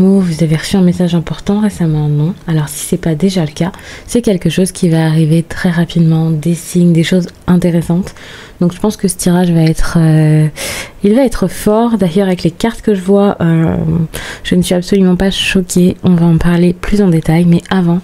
Vous avez reçu un message important récemment, non? Alors si c'est pas déjà le cas, c'est quelque chose qui va arriver très rapidement, des signes, des choses intéressantes. Donc je pense que ce tirage va être, il va être fort. D'ailleurs avec les cartes que je vois, je ne suis absolument pas choquée. On va en parler plus en détail, mais avant,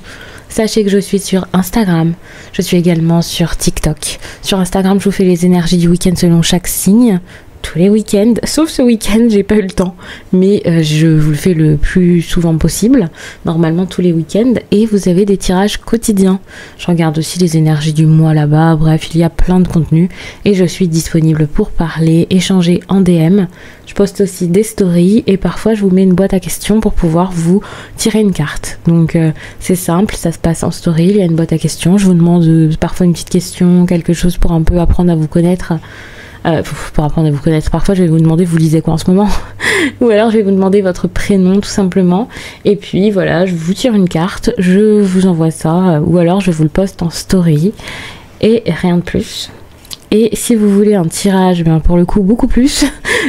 sachez que je suis sur Instagram. Je suis également sur TikTok. Sur Instagram, je vous fais les énergies du week-end selon chaque signe. Tous les week-ends, sauf ce week-end, j'ai pas eu le temps, mais je vous le fais le plus souvent possible, normalement tous les week-ends, et vous avez des tirages quotidiens. Je regarde aussi les énergies du mois là-bas, bref, il y a plein de contenus, et je suis disponible pour parler, échanger en DM. Je poste aussi des stories, et parfois je vous mets une boîte à questions pour pouvoir vous tirer une carte. Donc c'est simple, ça se passe en story, il y a une boîte à questions, je vous demande parfois une petite question, quelque chose pour un peu apprendre à vous connaître. Pour apprendre à vous connaître, parfois je vais vous demander vous lisez quoi en ce moment ou alors je vais vous demander votre prénom tout simplement, et puis voilà, je vous tire une carte, je vous envoie ça, ou alors je vous le poste en story et rien de plus. Et si vous voulez un tirage, bien pour le coup beaucoup plus,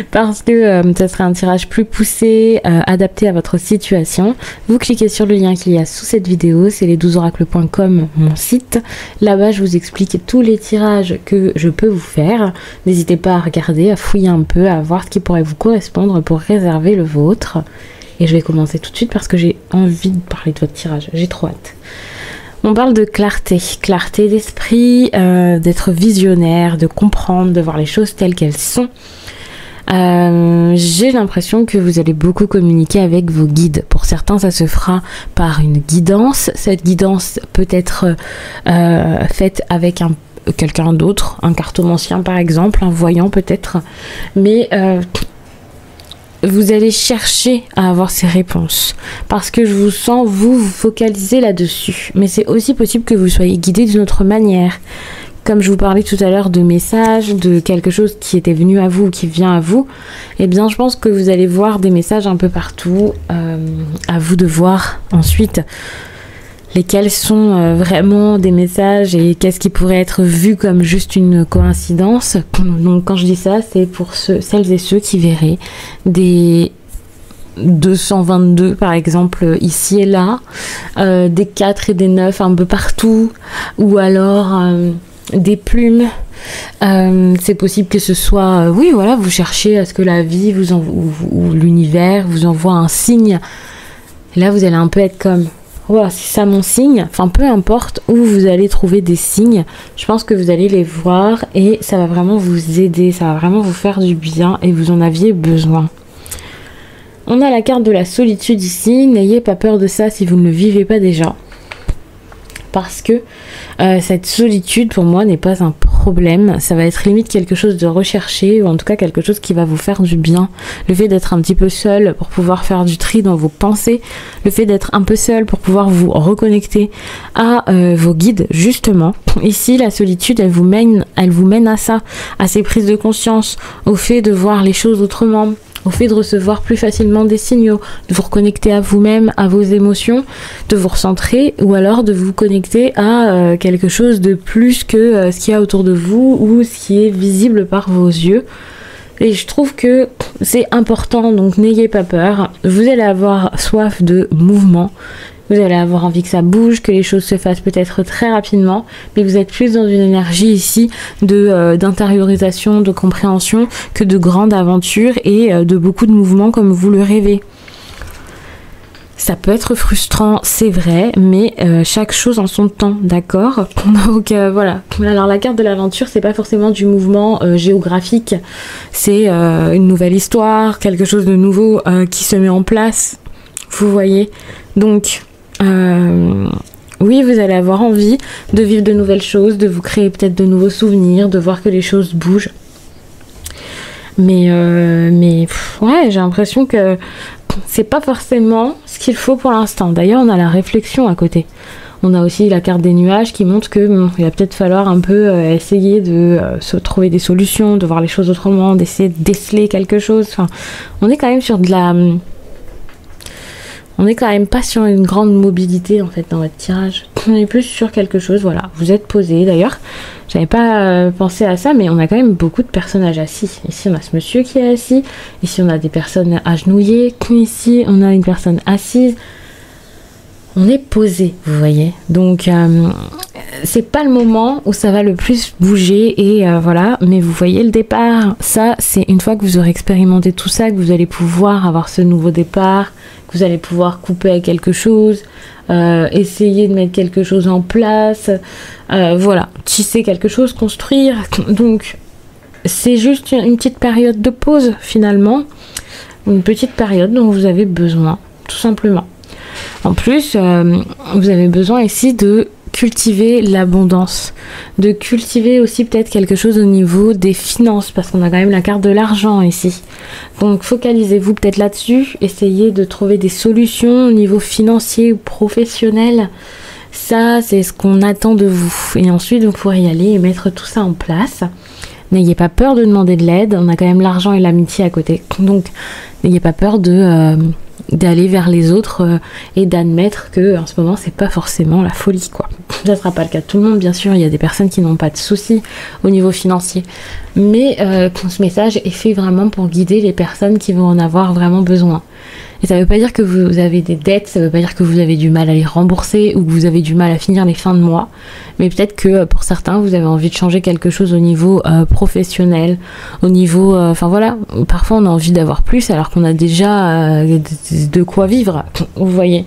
parce que ça serait un tirage plus poussé, adapté à votre situation, vous cliquez sur le lien qu'il y a sous cette vidéo, c'est les12oracles.com, mon site. Là-bas, je vous explique tous les tirages que je peux vous faire. N'hésitez pas à regarder, à fouiller un peu, à voir ce qui pourrait vous correspondre pour réserver le vôtre. Et je vais commencer tout de suite parce que j'ai envie de parler de votre tirage, j'ai trop hâte. On parle de clarté, clarté d'esprit, d'être visionnaire, de comprendre, de voir les choses telles qu'elles sont. J'ai l'impression que vous allez beaucoup communiquer avec vos guides. Pour certains, ça se fera par une guidance. Cette guidance peut être faite avec quelqu'un d'autre, un cartomancien par exemple, un voyant peut-être. Mais vous allez chercher à avoir ces réponses parce que je vous sens vous focaliser là-dessus, mais c'est aussi possible que vous soyez guidé d'une autre manière, comme je vous parlais tout à l'heure de messages, de quelque chose qui était venu à vous, qui vient à vous. Eh bien je pense que vous allez voir des messages un peu partout, à vous de voir ensuite lesquels sont vraiment des messages et qu'est-ce qui pourrait être vu comme juste une coïncidence. Donc quand je dis ça, c'est pour celles et ceux qui verraient des 222 par exemple ici et là, des 4 et des 9 un peu partout, ou alors des plumes. C'est possible que ce soit, oui voilà, vous cherchez à ce que la vie ou l'univers vous envoie un signe. Et là vous allez un peu être comme... Voilà, c'est ça mon signe. Enfin, peu importe où vous allez trouver des signes, je pense que vous allez les voir et ça va vraiment vous aider, ça va vraiment vous faire du bien et vous en aviez besoin. On a la carte de la solitude ici. N'ayez pas peur de ça si vous ne le vivez pas déjà. Parce que cette solitude pour moi n'est pas un problème, ça va être limite quelque chose de recherché, ou en tout cas quelque chose qui va vous faire du bien. Le fait d'être un petit peu seul pour pouvoir faire du tri dans vos pensées, le fait d'être un peu seul pour pouvoir vous reconnecter à vos guides justement. Ici la solitude elle vous mène à ça, à ces prises de conscience, au fait de voir les choses autrement, au fait de recevoir plus facilement des signaux, de vous reconnecter à vous-même, à vos émotions, de vous recentrer, ou alors de vous connecter à quelque chose de plus que ce qu'il y a autour de vous ou ce qui est visible par vos yeux. Et je trouve que c'est important, donc n'ayez pas peur. Vous allez avoir soif de mouvement, vous allez avoir envie que ça bouge, que les choses se fassent peut-être très rapidement, mais vous êtes plus dans une énergie ici d'intériorisation, de compréhension, que de grande aventure et de beaucoup de mouvements comme vous le rêvez. Ça peut être frustrant, c'est vrai, mais chaque chose en son temps, d'accord? Donc voilà. Alors la carte de l'aventure, c'est pas forcément du mouvement géographique, c'est une nouvelle histoire, quelque chose de nouveau qui se met en place, vous voyez? Donc oui, vous allez avoir envie de vivre de nouvelles choses, de vous créer peut-être de nouveaux souvenirs, de voir que les choses bougent. Mais ouais, j'ai l'impression que c'est pas forcément ce qu'il faut pour l'instant. D'ailleurs, on a la réflexion à côté. On a aussi la carte des nuages qui montre que il va peut-être falloir un peu essayer de se trouver des solutions, de voir les choses autrement, d'essayer de déceler quelque chose. Enfin, on est quand même sur de la... On n'est quand même pas sur une grande mobilité en fait dans votre tirage. On est plus sur quelque chose, voilà. Vous êtes posé d'ailleurs. J'avais pas pensé à ça, mais on a quand même beaucoup de personnages assis. Ici, on a ce monsieur qui est assis. Ici, on a des personnes agenouillées. Ici, on a une personne assise. On est posé, vous voyez. Donc, c'est pas le moment où ça va le plus bouger et voilà. Mais vous voyez le départ. Ça, c'est une fois que vous aurez expérimenté tout ça, que vous allez pouvoir avoir ce nouveau départ, que vous allez pouvoir couper avec quelque chose, essayer de mettre quelque chose en place, voilà, tisser quelque chose, construire. Donc, c'est juste une petite période de pause finalement, une petite période dont vous avez besoin, tout simplement. En plus, vous avez besoin ici de cultiver l'abondance, de cultiver aussi peut-être quelque chose au niveau des finances, parce qu'on a quand même la carte de l'argent ici. Donc focalisez-vous peut-être là-dessus, essayez de trouver des solutions au niveau financier ou professionnel. Ça, c'est ce qu'on attend de vous. Et ensuite, vous pourrez y aller et mettre tout ça en place. N'ayez pas peur de demander de l'aide, on a quand même l'argent et l'amitié à côté. Donc n'ayez pas peur d'aller vers les autres et d'admettre que en ce moment c'est pas forcément la folie quoi. Ça sera pas le cas de tout le monde bien sûr, il y a des personnes qui n'ont pas de soucis au niveau financier, mais ce message est fait vraiment pour guider les personnes qui vont en avoir vraiment besoin. Et ça veut pas dire que vous avez des dettes, ça veut pas dire que vous avez du mal à les rembourser ou que vous avez du mal à finir les fins de mois, mais peut-être que pour certains vous avez envie de changer quelque chose au niveau professionnel, au niveau, enfin voilà, parfois on a envie d'avoir plus alors qu'on a déjà de quoi vivre, vous voyez.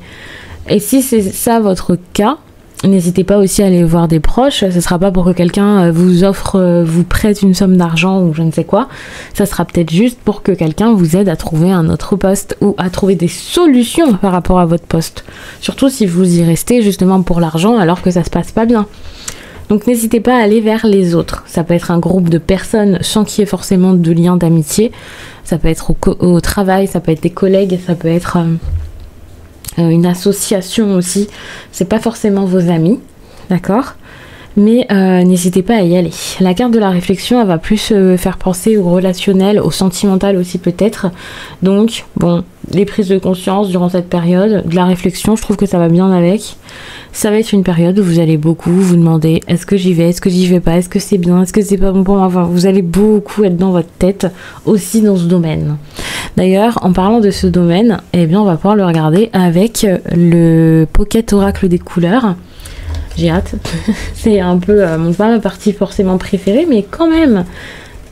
Et si c'est ça votre cas, n'hésitez pas aussi à aller voir des proches. Ce sera pas pour que quelqu'un vous offre, vous prête une somme d'argent ou je ne sais quoi. Ça sera peut-être juste pour que quelqu'un vous aide à trouver un autre poste ou à trouver des solutions par rapport à votre poste. Surtout si vous y restez justement pour l'argent alors que ça se passe pas bien. Donc n'hésitez pas à aller vers les autres. Ça peut être un groupe de personnes sans qu'il y ait forcément de lien d'amitié. Ça peut être au travail, ça peut être des collègues, ça peut être une association aussi. C'est pas forcément vos amis, d'accord ? Mais n'hésitez pas à y aller. La carte de la réflexion, elle va plus faire penser au relationnel, au sentimental aussi peut-être. Donc, bon, les prises de conscience durant cette période, de la réflexion, je trouve que ça va bien avec. Ça va être une période où vous allez beaucoup vous demander est-ce que j'y vais, est-ce que j'y vais pas, est-ce que c'est bien, est-ce que c'est pas bon, enfin, vous allez beaucoup être dans votre tête aussi dans ce domaine. D'ailleurs, en parlant de ce domaine, eh bien, on va pouvoir le regarder avec le Pocket Oracle des couleurs. J'ai hâte. C'est un peu pas ma partie forcément préférée, mais quand même,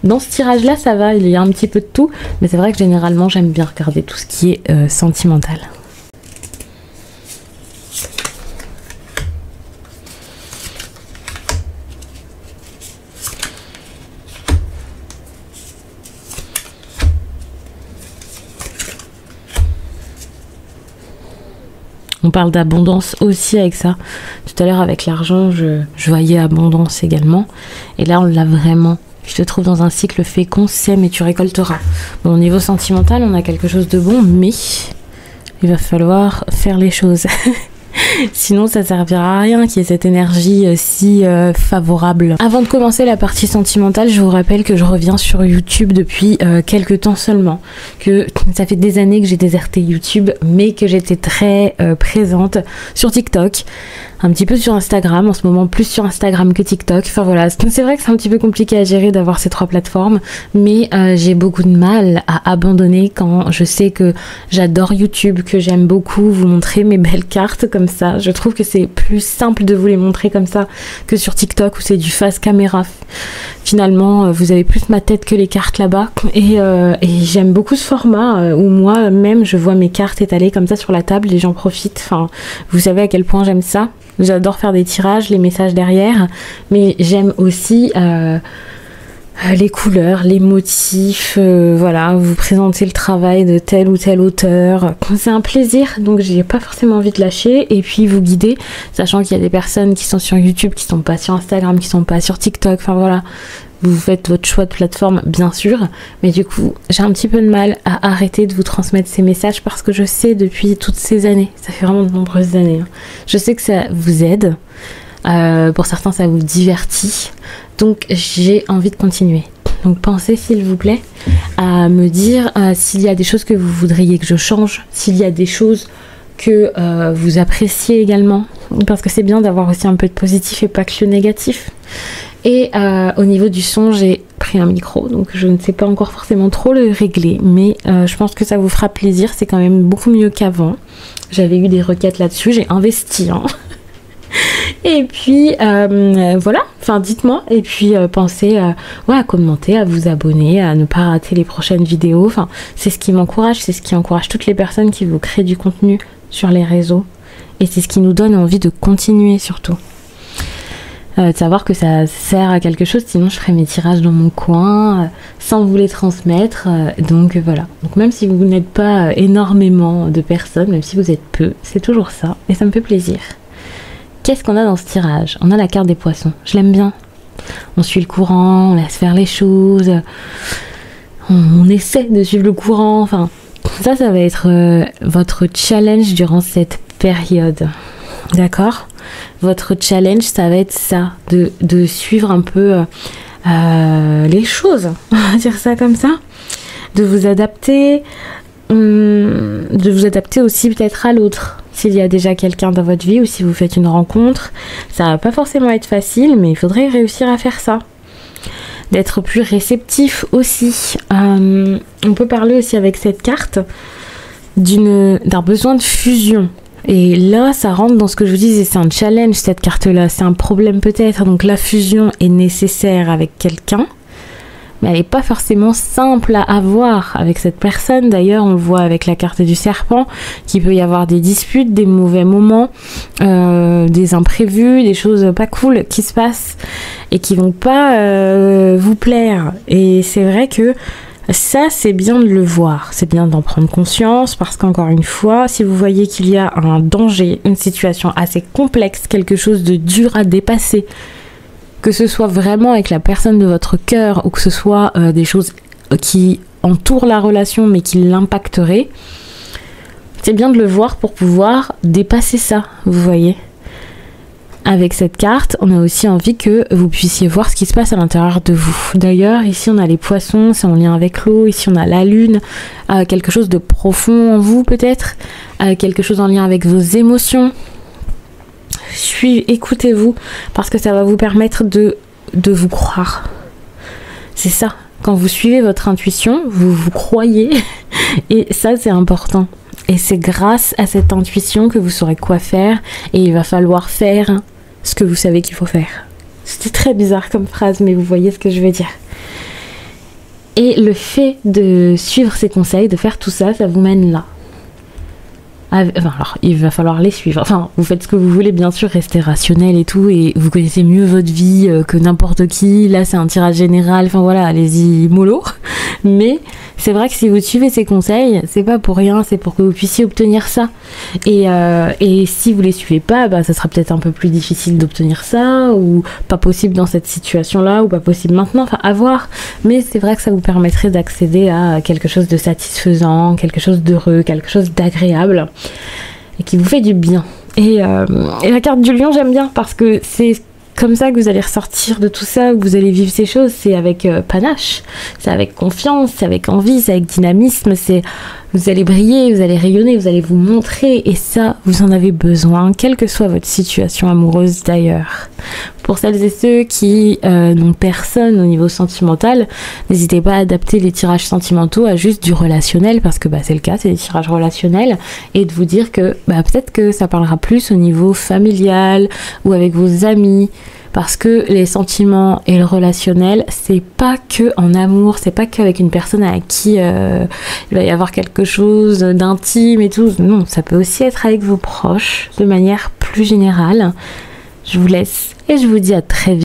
dans ce tirage-là, ça va. Il y a un petit peu de tout, mais c'est vrai que généralement, j'aime bien regarder tout ce qui est sentimental. On parle d'abondance aussi avec ça. Tout à l'heure avec l'argent, je voyais abondance également. Et là, on l'a vraiment. Je te trouve dans un cycle fécond, sème et tu récolteras. Bon, au niveau sentimental, on a quelque chose de bon, mais il va falloir faire les choses. Sinon, ça servira à rien qu'il y ait cette énergie si favorable. Avant de commencer la partie sentimentale, je vous rappelle que je reviens sur YouTube depuis quelques temps seulement. Que ça fait des années que j'ai déserté YouTube, mais que j'étais très présente sur TikTok. Un petit peu sur Instagram, en ce moment plus sur Instagram que TikTok. Enfin voilà, c'est vrai que c'est un petit peu compliqué à gérer d'avoir ces trois plateformes, mais j'ai beaucoup de mal à abandonner quand je sais que j'adore YouTube, que j'aime beaucoup vous montrer mes belles cartes comme ça. Je trouve que c'est plus simple de vous les montrer comme ça que sur TikTok où c'est du face caméra. Finalement, vous avez plus ma tête que les cartes là-bas. Et j'aime beaucoup ce format où moi-même je vois mes cartes étalées comme ça sur la table et j'en profite. Enfin, vous savez à quel point j'aime ça. J'adore faire des tirages, les messages derrière, mais j'aime aussi les couleurs, les motifs, voilà, vous présenter le travail de tel ou tel auteur. C'est un plaisir, donc j'ai pas forcément envie de lâcher et puis vous guider, sachant qu'il y a des personnes qui sont sur YouTube, qui sont pas sur Instagram, qui sont pas sur TikTok, enfin voilà. Vous faites votre choix de plateforme, bien sûr, mais du coup, j'ai un petit peu de mal à arrêter de vous transmettre ces messages parce que je sais depuis toutes ces années, ça fait vraiment de nombreuses années, hein, je sais que ça vous aide, pour certains ça vous divertit, donc j'ai envie de continuer. Donc pensez s'il vous plaît à me dire s'il y a des choses que vous voudriez que je change, s'il y a des choses que vous appréciez également, parce que c'est bien d'avoir aussi un peu de positif et pas que le négatif. Et au niveau du son, j'ai pris un micro, donc je ne sais pas encore forcément trop le régler, mais je pense que ça vous fera plaisir. C'est quand même beaucoup mieux qu'avant. J'avais eu des requêtes là-dessus, j'ai investi, hein. Et puis voilà, enfin dites-moi, et puis pensez ouais, à commenter, à vous abonner, à ne pas rater les prochaines vidéos. Enfin, c'est ce qui m'encourage, c'est ce qui encourage toutes les personnes qui vous créent du contenu sur les réseaux, et c'est ce qui nous donne envie de continuer surtout. De savoir que ça sert à quelque chose, sinon je ferais mes tirages dans mon coin sans vous les transmettre. Donc voilà. Donc même si vous n'êtes pas énormément de personnes, même si vous êtes peu, c'est toujours ça et ça me fait plaisir. Qu'est-ce qu'on a dans ce tirage? On a la carte des poissons. Je l'aime bien. On suit le courant, on laisse faire les choses, on essaie de suivre le courant. Enfin, ça va être votre challenge durant cette période. D'accord? Votre challenge, ça va être ça, de suivre un peu les choses, on va dire ça comme ça, de vous adapter aussi peut-être à l'autre, s'il y a déjà quelqu'un dans votre vie ou si vous faites une rencontre. Ça va pas forcément être facile, mais il faudrait réussir à faire ça. D'être plus réceptif aussi. On peut parler aussi avec cette carte d'un besoin de fusion. Et là, ça rentre dans ce que je vous disais, c'est un challenge cette carte-là, c'est un problème peut-être. Donc la fusion est nécessaire avec quelqu'un, mais elle n'est pas forcément simple à avoir avec cette personne. D'ailleurs, on le voit avec la carte du serpent, qu'il peut y avoir des disputes, des mauvais moments, des imprévus, des choses pas cool qui se passent et qui vont pas vous plaire. Et c'est vrai que ça, c'est bien de le voir, c'est bien d'en prendre conscience, parce qu'encore une fois, si vous voyez qu'il y a un danger, une situation assez complexe, quelque chose de dur à dépasser, que ce soit vraiment avec la personne de votre cœur ou que ce soit des choses qui entourent la relation mais qui l'impacteraient, c'est bien de le voir pour pouvoir dépasser ça, vous voyez. Avec cette carte, on a aussi envie que vous puissiez voir ce qui se passe à l'intérieur de vous. D'ailleurs, ici on a les poissons, c'est en lien avec l'eau. Ici on a la lune, quelque chose de profond en vous peut-être, quelque chose en lien avec vos émotions. Écoutez-vous, parce que ça va vous permettre de vous croire. C'est ça, quand vous suivez votre intuition, vous vous croyez, et ça c'est important. Et c'est grâce à cette intuition que vous saurez quoi faire, et il va falloir faire ce que vous savez qu'il faut faire. C'était très bizarre comme phrase, mais vous voyez ce que je veux dire. Et le fait de suivre ces conseils, de faire tout ça, ça vous mène là. Enfin, alors, il va falloir les suivre. Enfin, vous faites ce que vous voulez, bien sûr, restez rationnel et tout, et vous connaissez mieux votre vie que n'importe qui. Là, c'est un tirage général. Enfin, voilà, allez-y, mollo. Mais c'est vrai que si vous suivez ces conseils, c'est pas pour rien, c'est pour que vous puissiez obtenir ça. Et si vous les suivez pas, bah, ça sera peut-être un peu plus difficile d'obtenir ça, ou pas possible dans cette situation-là, ou pas possible maintenant. Enfin, à voir. Mais c'est vrai que ça vous permettrait d'accéder à quelque chose de satisfaisant, quelque chose d'heureux, quelque chose d'agréable, et qui vous fait du bien. Et la carte du lion, j'aime bien parce que c'est comme ça que vous allez ressortir de tout ça, que vous allez vivre ces choses. C'est avec panache, c'est avec confiance, c'est avec envie, c'est avec dynamisme, vous allez briller, vous allez rayonner, vous allez vous montrer, et ça, vous en avez besoin, quelle que soit votre situation amoureuse d'ailleurs. Pour celles et ceux qui n'ont personne au niveau sentimental, n'hésitez pas à adapter les tirages sentimentaux à juste du relationnel, parce que c'est le cas, c'est des tirages relationnels, et de vous dire que peut-être que ça parlera plus au niveau familial ou avec vos amis, parce que les sentiments et le relationnel, c'est pas que en amour, c'est pas qu'avec une personne avec qui il va y avoir quelque chose d'intime et tout. Non, ça peut aussi être avec vos proches de manière plus générale. Je vous laisse et je vous dis à très vite.